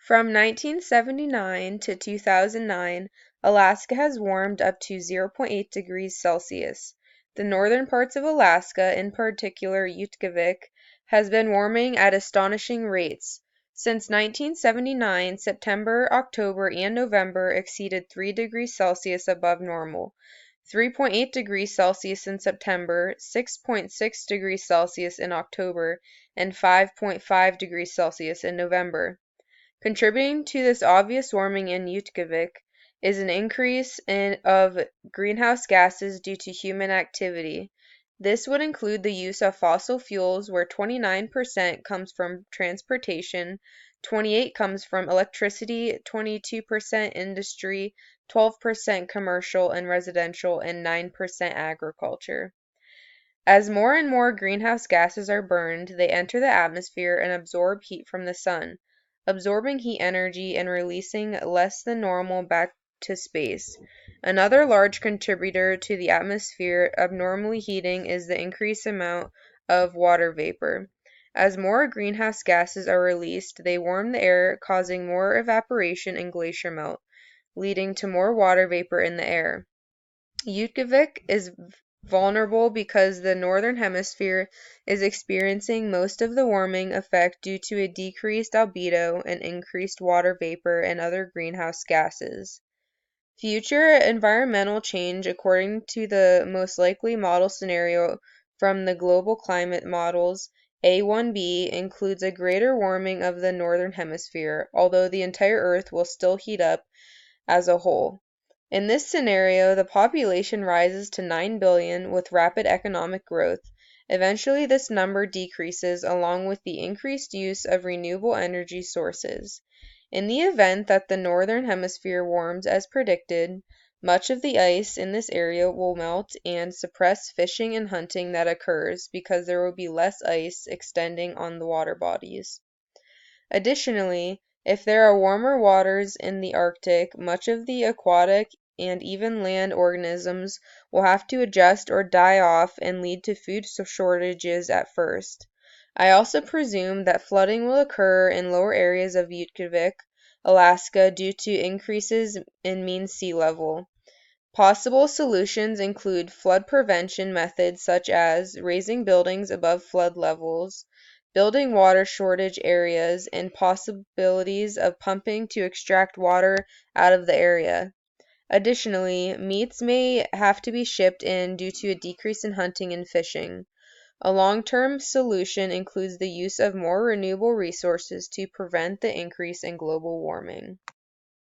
From 1979 to 2009, Alaska has warmed up to 0.8 degrees Celsius. The northern parts of Alaska, in particular Utqiagvik, has been warming at astonishing rates. Since 1979, September, October, and November exceeded 3 degrees Celsius above normal. 3.8 degrees Celsius in September, 6.6 degrees Celsius in October, and 5.5 degrees Celsius in November. Contributing to this obvious warming in Utqiagvik is an increase of greenhouse gases due to human activity. This would include the use of fossil fuels, where 29% comes from transportation, 28% comes from electricity, 22% industry, 12% commercial and residential, and 9% agriculture. As more and more greenhouse gases are burned, they enter the atmosphere and absorb heat from the sun, absorbing heat energy and releasing less than normal back to space. Another large contributor to the atmosphere abnormally heating is the increased amount of water vapor. As more greenhouse gases are released, they warm the air, causing more evaporation and glacier melt, leading to more water vapor in the air. Utqiagvik is vulnerable because the northern hemisphere is experiencing most of the warming effect due to a decreased albedo and increased water vapor and other greenhouse gases. Future environmental change, according to the most likely model scenario from the global climate models, A1b, includes a greater warming of the northern hemisphere, although the entire Earth will still heat up as a whole. In this scenario, the population rises to 9 billion with rapid economic growth. Eventually, this number decreases along with the increased use of renewable energy sources. In the event that the northern hemisphere warms as predicted, much of the ice in this area will melt and suppress fishing and hunting that occurs because there will be less ice extending on the water bodies. Additionally, if there are warmer waters in the Arctic, much of the aquatic and even land organisms will have to adjust or die off and lead to food shortages at first. I also presume that flooding will occur in lower areas of Utqiagvik, Alaska, due to increases in mean sea level. Possible solutions include flood prevention methods such as raising buildings above flood levels, building water shortage areas, and possibilities of pumping to extract water out of the area. Additionally, meats may have to be shipped in due to a decrease in hunting and fishing. A long-term solution includes the use of more renewable resources to prevent the increase in global warming.